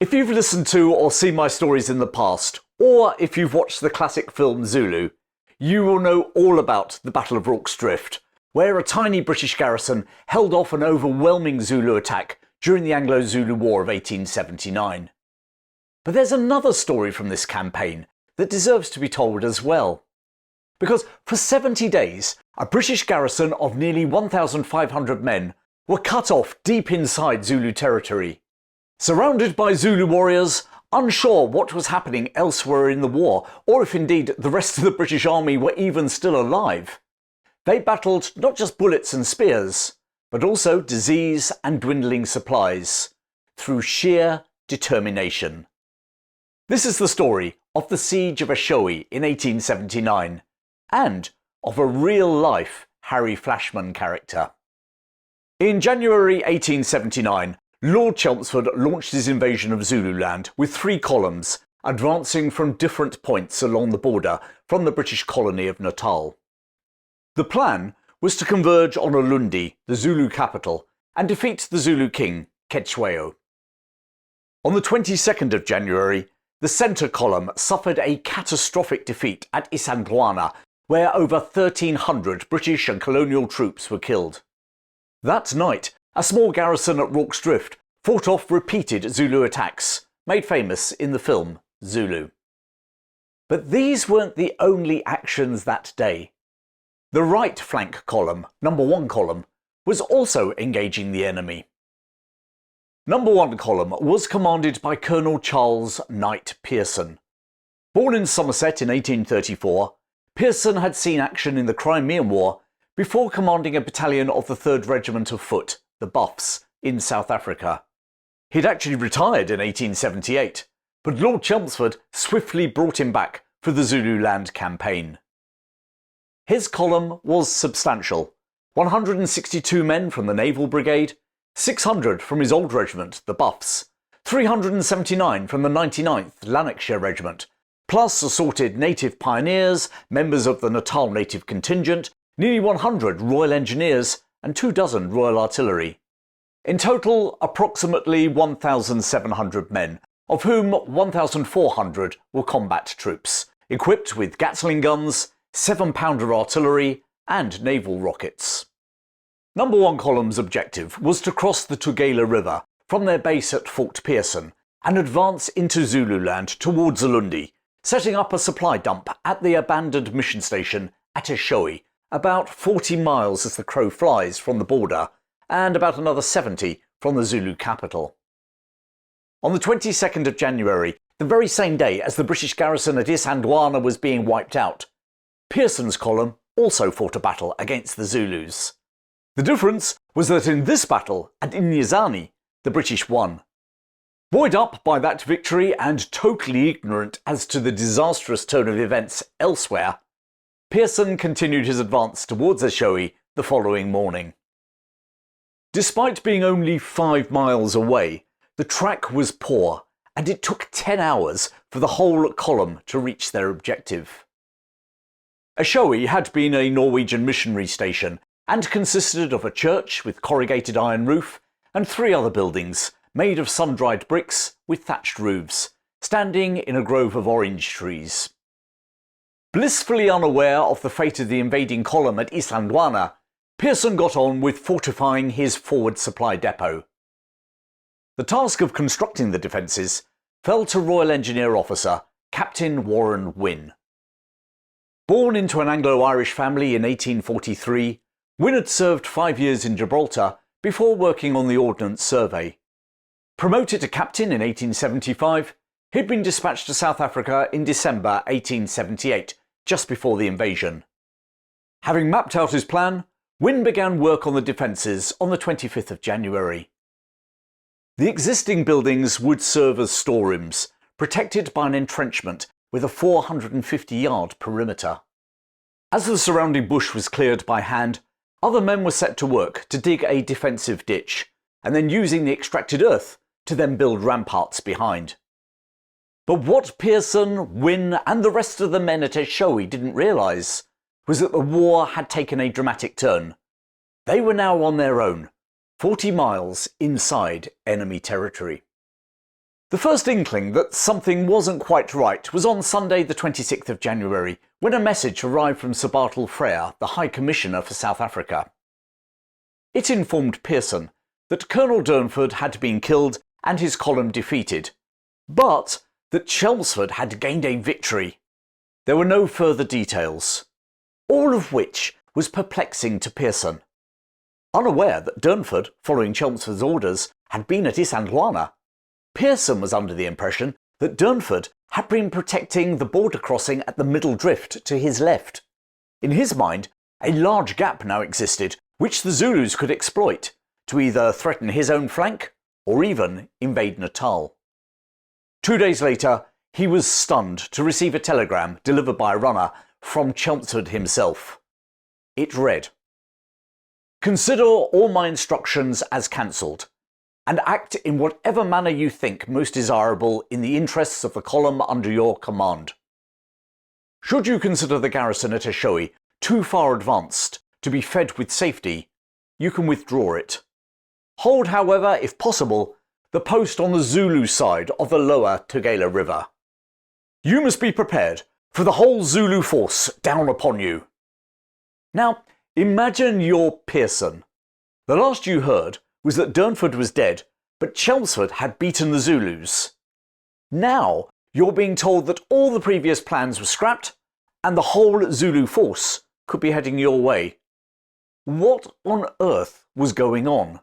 If you've listened to or seen my stories in the past, or if you've watched the classic film Zulu, you will know all about the Battle of Rorke's Drift, where a tiny British garrison held off an overwhelming Zulu attack during the Anglo Zulu War of 1879. But there's another story from this campaign that deserves to be told as well. Because for 70 days, a British garrison of nearly 1,500 men were cut off deep inside Zulu territory. Surrounded by Zulu warriors, unsure what was happening elsewhere in the war, or if indeed the rest of the British army were even still alive, they battled not just bullets and spears, but also disease and dwindling supplies, through sheer determination. This is the story of the Siege of Eshowe in 1879, and of a real-life Harry Flashman character. In January 1879, Lord Chelmsford launched his invasion of Zululand with 3 columns, advancing from different points along the border from the British colony of Natal. The plan was to converge on Ulundi, the Zulu capital, and defeat the Zulu king, Chelmsford. On the 22nd of January, the centre column suffered a catastrophic defeat at Isandlwana, where over 1,300 British and colonial troops were killed. That night, a small garrison at Rorke's Drift fought off repeated Zulu attacks, made famous in the film Zulu. But these weren't the only actions that day. The right flank column, number 1 column, was also engaging the enemy. Number 1 column was commanded by Colonel Charles Knight Pearson. Born in Somerset in 1834, Pearson had seen action in the Crimean War before commanding a battalion of the 3rd Regiment of Foot, the Buffs, in South Africa. He'd actually retired in 1878, but Lord Chelmsford swiftly brought him back for the Zululand campaign. His column was substantial: 162 men from the Naval Brigade, 600 from his old regiment, the Buffs, 379 from the 99th Lanarkshire Regiment, plus assorted native pioneers, members of the Natal native contingent, nearly 100 Royal Engineers, and 24 Royal Artillery. In total, approximately 1,700 men, of whom 1,400 were combat troops, equipped with Gatling guns, 7-pounder artillery, and naval rockets. Number 1 column's objective was to cross the Tugela River from their base at Fort Pearson and advance into Zululand towards Ulundi, setting up a supply dump at the abandoned mission station at Eshowe, about 40 miles as the crow flies from the border, and about another 70 from the Zulu capital. On the 22nd of January, the very same day as the British garrison at Isandlwana was being wiped out, Pearson's column also fought a battle against the Zulus. The difference was that in this battle, at Inyazani, the British won. Buoyed up by that victory and totally ignorant as to the disastrous turn of events elsewhere, Pearson continued his advance towards Eshowe the following morning. Despite being only 5 miles away, the track was poor, and it took 10 hours for the whole column to reach their objective. Eshowe had been a Norwegian missionary station and consisted of a church with corrugated iron roof and 3 other buildings made of sun-dried bricks with thatched roofs, standing in a grove of orange trees. Blissfully unaware of the fate of the invading column at Isandlwana, Pearson got on with fortifying his forward supply depot. The task of constructing the defences fell to Royal Engineer officer Captain Warren Wynne. Born into an Anglo-Irish family in 1843, Wynne had served 5 years in Gibraltar before working on the Ordnance Survey. Promoted to captain in 1875, he'd been dispatched to South Africa in December 1878, just before the invasion. Having mapped out his plan, Wynne began work on the defences on the 25th of January. The existing buildings would serve as storerooms, protected by an entrenchment with a 450-yard perimeter. As the surrounding bush was cleared by hand, other men were set to work to dig a defensive ditch, and then using the extracted earth to then build ramparts behind. But what Pearson, Wynne, and the rest of the men at Eshowe didn't realise was that the war had taken a dramatic turn. They were now on their own, 40 miles inside enemy territory. The first inkling that something wasn't quite right was on Sunday the 26th of January, when a message arrived from Sir Bartle Frere, the High Commissioner for South Africa. It informed Pearson that Colonel Durnford had been killed and his column defeated, but that Chelmsford had gained a victory. There were no further details, all of which was perplexing to Pearson. Unaware that Durnford, following Chelmsford's orders, had been at Isandlwana, Pearson was under the impression that Durnford had been protecting the border crossing at the Middle Drift to his left. In his mind, a large gap now existed which the Zulus could exploit to either threaten his own flank or even invade Natal. 2 days later, he was stunned to receive a telegram delivered by a runner from Chelmsford himself. It read, "Consider all my instructions as cancelled, and act in whatever manner you think most desirable in the interests of the column under your command. Should you consider the garrison at Eshowe too far advanced to be fed with safety, you can withdraw it. Hold, however, if possible, the post on the Zulu side of the lower Tugela River. You must be prepared for the whole Zulu force down upon you." Now, imagine you're Pearson. The last you heard was that Durnford was dead, but Chelmsford had beaten the Zulus. Now you're being told that all the previous plans were scrapped and the whole Zulu force could be heading your way. What on earth was going on?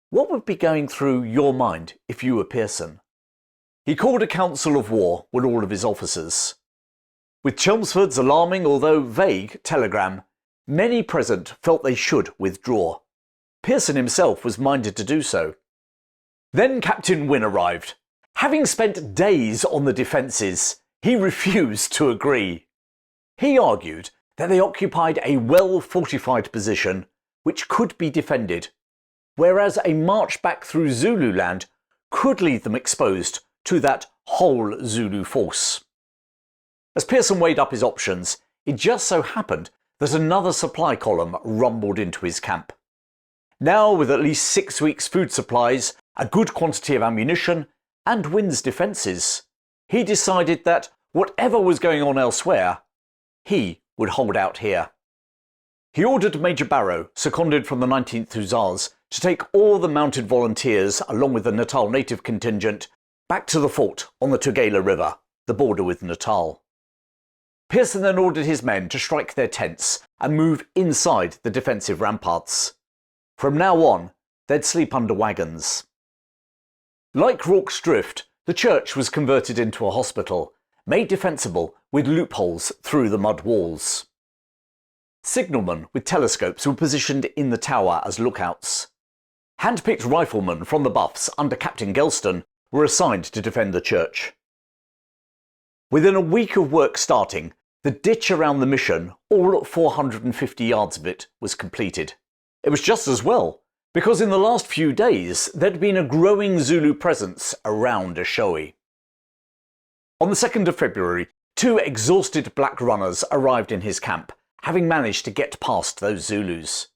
What would be going through your mind if you were Pearson? He called a council of war with all of his officers. With Chelmsford's alarming, although vague, telegram, many present felt they should withdraw. Pearson himself was minded to do so. Then Captain Wynne arrived. Having spent days on the defences, he refused to agree. He argued that they occupied a well-fortified position which could be defended, whereas a march back through Zululand could leave them exposed to that whole Zulu force. As Pearson weighed up his options, it just so happened that another supply column rumbled into his camp. Now, with at least 6 weeks' food supplies, a good quantity of ammunition, and Wynne's defences, he decided that whatever was going on elsewhere, he would hold out here. He ordered Major Barrow, seconded from the 19th Hussars, to take all the mounted volunteers along with the Natal native contingent back to the fort on the Tugela River, the border with Natal. Pearson then ordered his men to strike their tents and move inside the defensive ramparts. From now on, they'd sleep under wagons. Like Rorke's Drift, the church was converted into a hospital, made defensible with loopholes through the mud walls. Signalmen with telescopes were positioned in the tower as lookouts. Hand-picked riflemen from the Buffs under Captain Gelston were assigned to defend the church. Within a week of work starting, the ditch around the mission, all 450 yards of it, was completed. It was just as well, because in the last few days there'd been a growing Zulu presence around Eshowe. On the 2nd of February, 2 exhausted black runners arrived in his camp, having managed to get past those Zulus.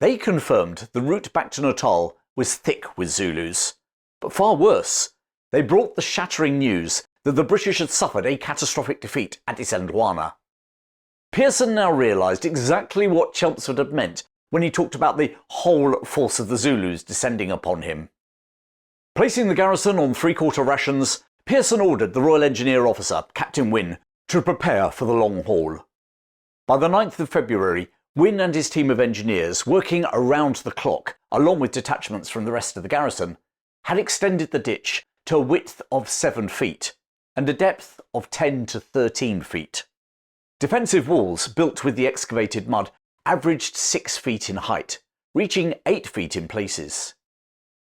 They confirmed the route back to Natal was thick with Zulus, but far worse, they brought the shattering news that the British had suffered a catastrophic defeat at Isandlwana. Pearson now realised exactly what Chelmsford had meant when he talked about the whole force of the Zulus descending upon him. Placing the garrison on 3/4 rations, Pearson ordered the Royal Engineer officer, Captain Wynne, to prepare for the long haul. By the 9th of February, Wynne and his team of engineers, working around the clock, along with detachments from the rest of the garrison, had extended the ditch to a width of 7 feet and a depth of 10 to 13 feet. Defensive walls built with the excavated mud averaged 6 feet in height, reaching 8 feet in places.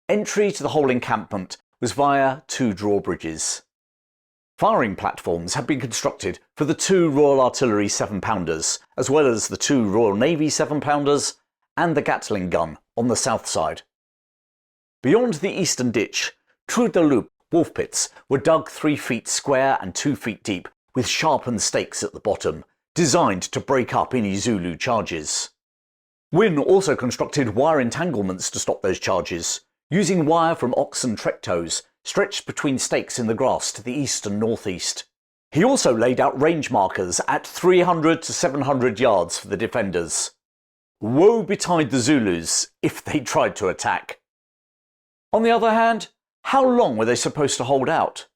Entry to the whole encampment was via 2 drawbridges. Firing platforms had been constructed for the 2 Royal Artillery 7-pounders, as well as the 2 Royal Navy 7-pounders and the Gatling gun on the south side. Beyond the eastern ditch, trou de loup wolf pits were dug 3 feet square and 2 feet deep, with sharpened stakes at the bottom, designed to break up any Zulu charges. Wynne also constructed wire entanglements to stop those charges, using wire from oxen trek-toes stretched between stakes in the grass to the east and northeast. He also laid out range markers at 300 to 700 yards for the defenders. Woe betide the Zulus if they tried to attack. On the other hand, how long were they supposed to hold out?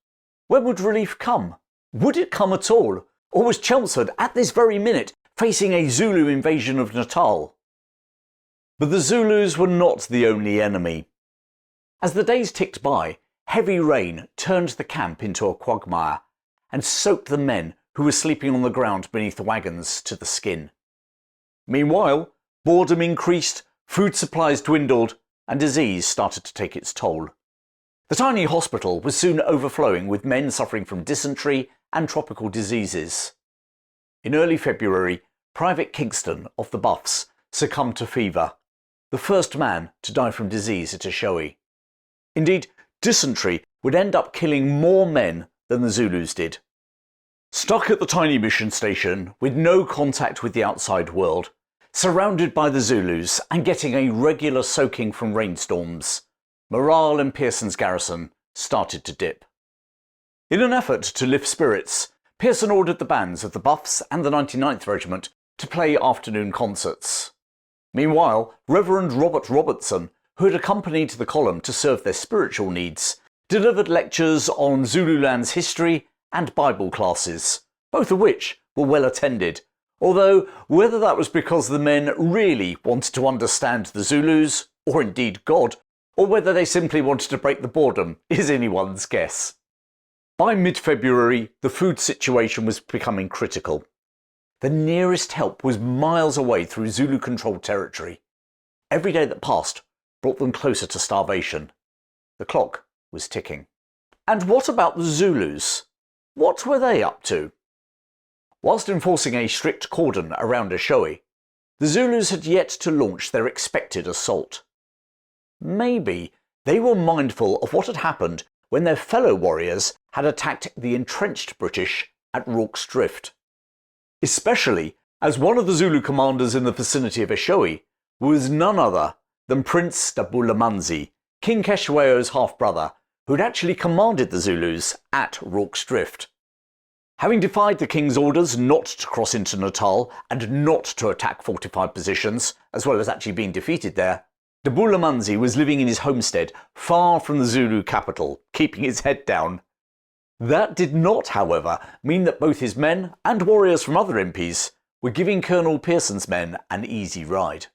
When would relief come? Would it come at all? Or was Chelmsford at this very minute facing a Zulu invasion of Natal? But the Zulus were not the only enemy. As the days ticked by, heavy rain turned the camp into a quagmire and soaked the men who were sleeping on the ground beneath the wagons to the skin. Meanwhile, boredom increased, food supplies dwindled, and disease started to take its toll. The tiny hospital was soon overflowing with men suffering from dysentery and tropical diseases. In early February, Private Kingston of the Buffs succumbed to fever, the first man to die from disease at Eshowe. Indeed, dysentery would end up killing more men than the Zulus did. Stuck at the tiny mission station with no contact with the outside world, surrounded by the Zulus and getting a regular soaking from rainstorms, morale in Pearson's garrison started to dip. In an effort to lift spirits, Pearson ordered the bands of the Buffs and the 99th Regiment to play afternoon concerts. Meanwhile, Reverend Robert Robertson, who had accompanied the column to serve their spiritual needs, delivered lectures on Zululand's history and Bible classes, both of which were well attended, although whether that was because the men really wanted to understand the Zulus, or indeed God, or whether they simply wanted to break the boredom is anyone's guess. By mid-February, the food situation was becoming critical. The nearest help was miles away through Zulu-controlled territory. Every day that passed brought them closer to starvation. The clock was ticking. And what about the Zulus? What were they up to? Whilst enforcing a strict cordon around Eshowe, the Zulus had yet to launch their expected assault. Maybe they were mindful of what had happened when their fellow warriors had attacked the entrenched British at Rorke's Drift. Especially as one of the Zulu commanders in the vicinity of Eshowe was none other than Prince Dabulamanzi, King Ceshwayo's half-brother, who had actually commanded the Zulus at Rorke's Drift. Having defied the king's orders not to cross into Natal and not to attack fortified positions, as well as actually being defeated there, Dabulamanzi was living in his homestead far from the Zulu capital, keeping his head down. That did not, however, mean that both his men and warriors from other MPs were giving Colonel Pearson's men an easy ride.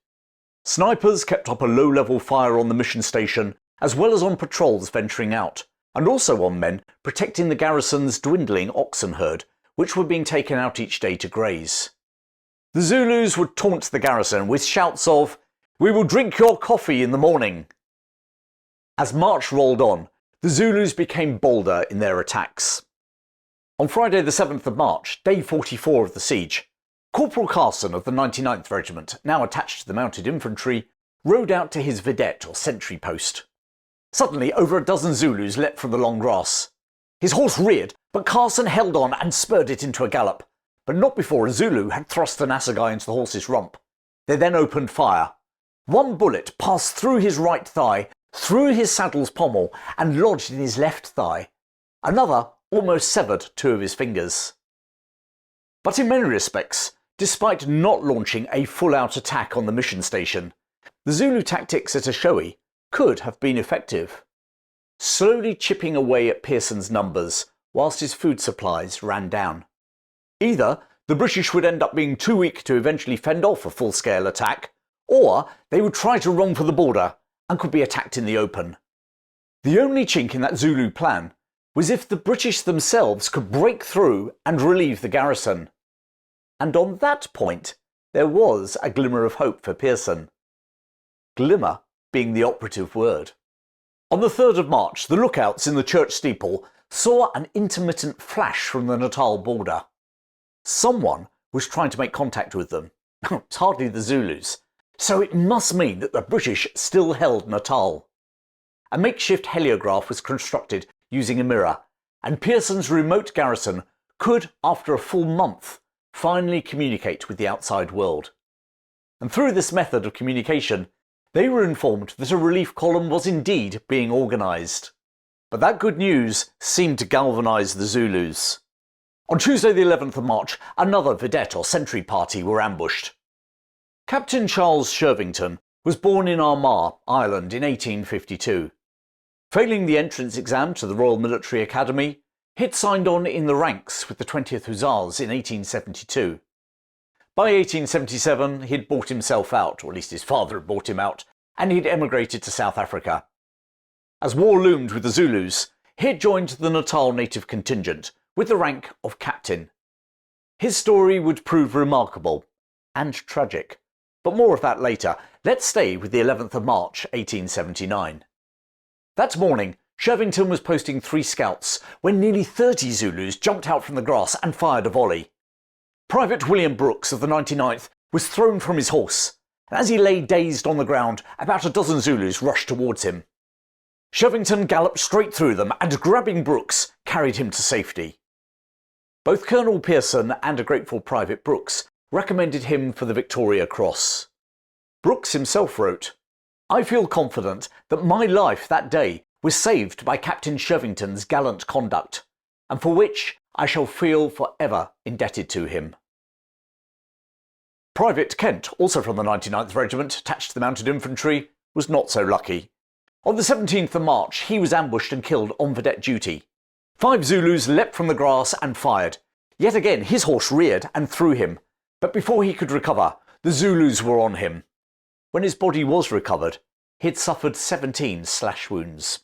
Snipers kept up a low-level fire on the mission station, as well as on patrols venturing out, and also on men protecting the garrison's dwindling oxen herd, which were being taken out each day to graze. The Zulus would taunt the garrison with shouts of, "We will drink your coffee in the morning." As March rolled on, the Zulus became bolder in their attacks. On Friday the 7th of March, day 44 of the siege, Corporal Carson of the 99th Regiment, now attached to the mounted infantry, rode out to his vidette or sentry post. Suddenly, over a dozen Zulus leapt from the long grass. His horse reared, but Carson held on and spurred it into a gallop, but not before a Zulu had thrust an assegai into the horse's rump. They then opened fire. One bullet passed through his right thigh, through his saddle's pommel, and lodged in his left thigh. Another almost severed two of his fingers. But in many respects, despite not launching a full-out attack on the mission station, the Zulu tactics at Eshowe could have been effective, slowly chipping away at Pearson's numbers whilst his food supplies ran down. Either the British would end up being too weak to eventually fend off a full-scale attack, or they would try to run for the border and could be attacked in the open. The only chink in that Zulu plan was if the British themselves could break through and relieve the garrison. And on that point, there was a glimmer of hope for Pearson. Glimmer being the operative word. On the 3rd of March, the lookouts in the church steeple saw an intermittent flash from the Natal border. Someone was trying to make contact with them. It's hardly the Zulus, so it must mean that the British still held Natal. A makeshift heliograph was constructed using a mirror, and Pearson's remote garrison could, after a full month, finally communicate with the outside world. And through this method of communication, They were informed that a relief column was indeed being organised. But that good news seemed to galvanise the Zulus. On Tuesday the 11th of March, another vedette or sentry party were ambushed. Captain Charles Shervinton was born in Armagh, Ireland in 1852. Failing the entrance exam to the Royal Military Academy, he'd signed on in the ranks with the 20th Hussars in 1872. By 1877 he'd bought himself out, or at least his father had bought him out, and he'd emigrated to South Africa. As war loomed with the Zulus, he'd joined the Natal native contingent with the rank of captain. His story would prove remarkable and tragic, but more of that later. Let's stay with the 11th of March 1879. That morning, Shervinton was posting 3 scouts when nearly 30 Zulus jumped out from the grass and fired a volley. Private William Brooks of the 99th was thrown from his horse, and as he lay dazed on the ground, about a dozen Zulus rushed towards him. Shervinton galloped straight through them and, grabbing Brooks, carried him to safety. Both Colonel Pearson and a grateful Private Brooks recommended him for the Victoria Cross. Brooks himself wrote, "I feel confident that my life that day was saved by Captain Shervinton's gallant conduct, and for which I shall feel for ever indebted to him." Private Kent, also from the 99th Regiment, attached to the Mounted Infantry, was not so lucky. On the 17th of March, he was ambushed and killed on vedette duty. 5 Zulus leapt from the grass and fired. Yet again his horse reared and threw him, but before he could recover, the Zulus were on him. When his body was recovered, he had suffered 17 slash wounds.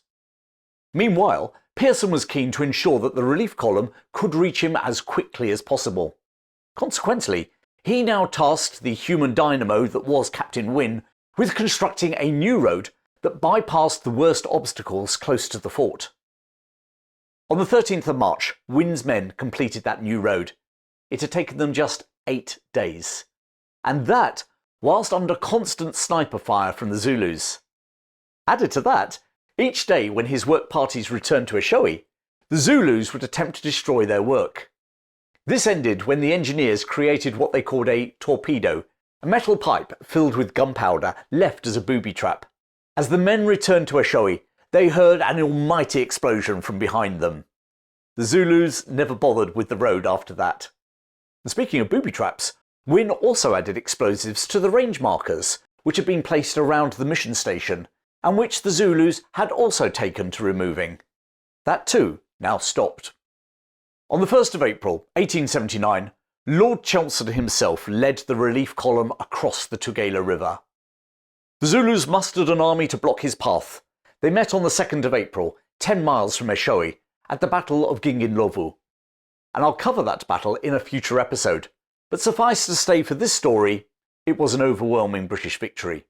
Meanwhile, Pearson was keen to ensure that the relief column could reach him as quickly as possible. Consequently, he now tasked the human dynamo that was Captain Wynne with constructing a new road that bypassed the worst obstacles close to the fort. On the 13th of March, Wynne's men completed that new road. It had taken them just 8 days. And that whilst under constant sniper fire from the Zulus. Added to that, each day when his work parties returned to Eshowe, the Zulus would attempt to destroy their work. This ended when the engineers created what they called a torpedo, a metal pipe filled with gunpowder left as a booby trap. As the men returned to Eshowe, they heard an almighty explosion from behind them. The Zulus never bothered with the road after that. And speaking of booby traps, Wynne also added explosives to the range markers, which had been placed around the mission station, and which the Zulus had also taken to removing. That too now stopped. On the 1st of April 1879, Lord Chelmsford himself led the relief column across the Tugela River. The Zulus mustered an army to block his path. They met on the 2nd of April, 10 miles from Eshowe, at the Battle of Ginginlovu. And I'll cover that battle in a future episode, but suffice to say for this story, it was an overwhelming British victory.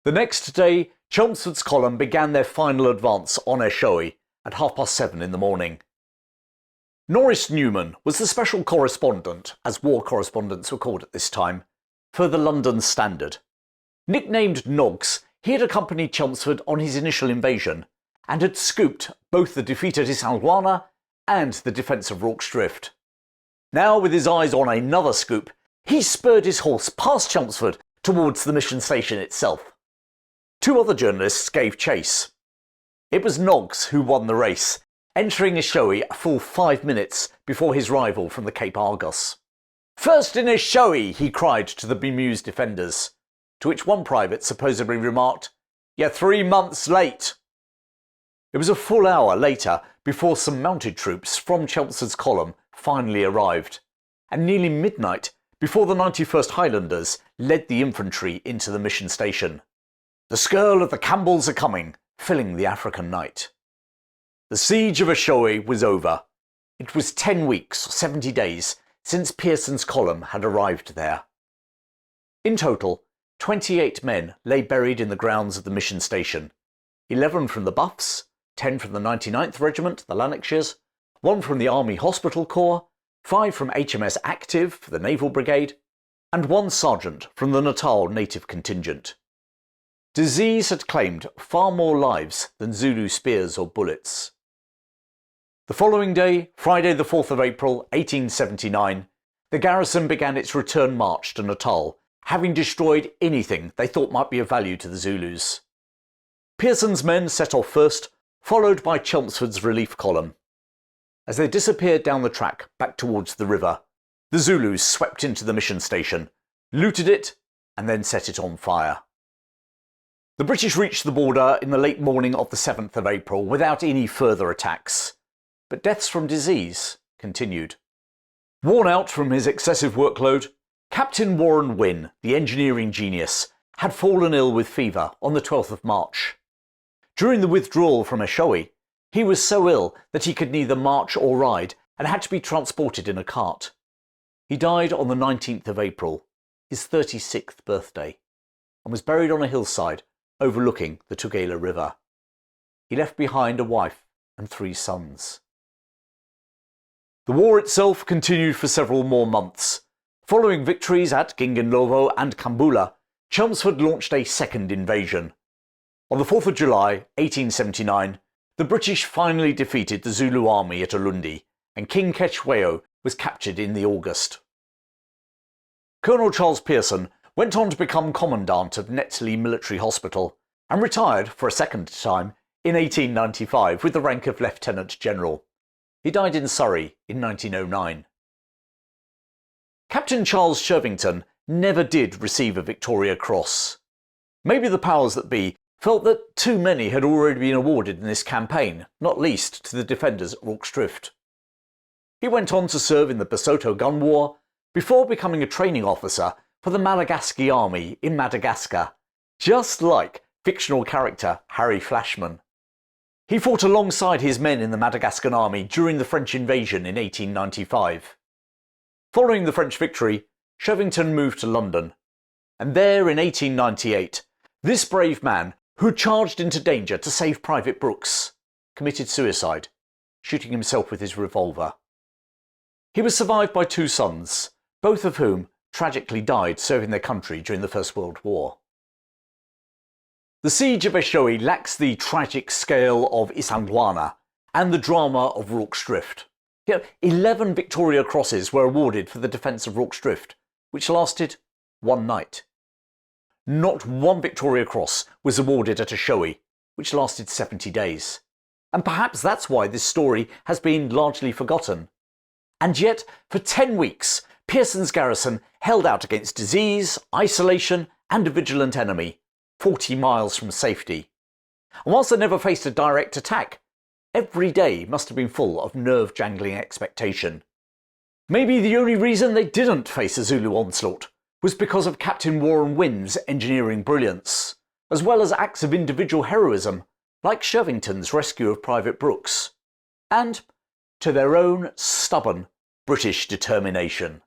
The next day, Chelmsford's column began their final advance on Eshowe at 7:30 in the morning. Norris Newman was the special correspondent, as war correspondents were called at this time, for the London Standard. Nicknamed Noggs, he had accompanied Chelmsford on his initial invasion, and had scooped both the defeat at Isandlwana and the defence of Rorke's Drift. Now, with his eyes on another scoop, he spurred his horse past Chelmsford towards the mission station itself. 2 other journalists gave chase. It was Noggs who won the race, entering Eshowe a full 5 minutes before his rival from the Cape Argos. "First in Eshowe," he cried to the bemused defenders, to which one private supposedly remarked, "You're 3 months late." It was a full hour later before some mounted troops from Chelmsford's column finally arrived, and nearly midnight before the 91st Highlanders led the infantry into the mission station. The skirl of the Campbells are coming, filling the African night. The Siege of Eshowe was over. It was 10 weeks, 70 days, since Pearson's column had arrived there. In total, 28 men lay buried in the grounds of the mission station. 11 from the Buffs, 10 from the 99th Regiment, the Lanarkshires, 1 from the Army Hospital Corps, 5 from HMS Active for the Naval Brigade, and 1 sergeant from the Natal native contingent. Disease had claimed far more lives than Zulu spears or bullets. The following day, Friday the 4th of April 1879, the garrison began its return march to Natal, having destroyed anything they thought might be of value to the Zulus. Pearson's men set off first, followed by Chelmsford's relief column. As they disappeared down the track back towards the river, the Zulus swept into the mission station, looted it, and then set it on fire. The British reached the border in the late morning of the 7th of April without any further attacks, but deaths from disease continued. Worn out from his excessive workload, Captain Warren Wynne, the engineering genius, had fallen ill with fever on the 12th of March. During the withdrawal from Eshowe, he was so ill that he could neither march or ride and had to be transported in a cart. He died on the 19th of April, his 36th birthday, and was buried on a hillside overlooking the Tugela River. He left behind a wife and 3 sons. The war itself continued for several more months. Following victories at Gingenlovo and Kambula, Chelmsford launched a second invasion. On the 4th of July, 1879, the British finally defeated the Zulu army at Ulundi, and King Cetshwayo was captured in the August. Colonel Charles Pearson went on to become Commandant of Netley Military Hospital and retired for a second time in 1895 with the rank of Lieutenant General. He died in Surrey in 1909. Captain Charles Shervinton never did receive a Victoria Cross. Maybe the powers that be felt that too many had already been awarded in this campaign, not least to the defenders at Rorke's Drift. He went on to serve in the Basotho Gun War before becoming a training officer for the Malagasy Army in Madagascar, just like fictional character Harry Flashman. He fought alongside his men in the Madagascan army during the French invasion in 1895. Following the French victory, Shervinton moved to London, and there in 1898, this brave man, who charged into danger to save Private Brooks, committed suicide, shooting himself with his revolver. He was survived by 2 sons, both of whom tragically died serving their country during the First World War. The Siege of Eshowe lacks the tragic scale of Isandlwana and the drama of Rorke's Drift. 11 Victoria Crosses were awarded for the defence of Rorke's Drift, which lasted 1 night. Not one Victoria Cross was awarded at Eshowe, which lasted 70 days. And perhaps that's why this story has been largely forgotten. And yet, for 10 weeks, Pearson's garrison held out against disease, isolation, and a vigilant enemy, 40 miles from safety. And whilst they never faced a direct attack, every day must have been full of nerve-jangling expectation. Maybe the only reason they didn't face a Zulu onslaught was because of Captain Warren Wynne's engineering brilliance, as well as acts of individual heroism, like Shervinton's rescue of Private Brooks, and to their own stubborn British determination.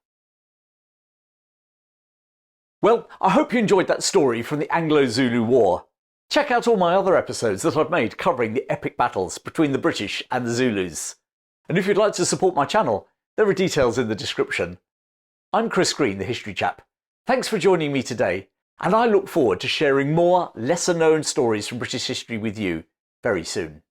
Well, I hope you enjoyed that story from the Anglo Zulu War. Check out all my other episodes that I've made covering the epic battles between the British and the Zulus. And if you'd like to support my channel, there are details in the description. I'm Chris Green, the History Chap. Thanks for joining me today, and I look forward to sharing more lesser-known stories from British history with you very soon.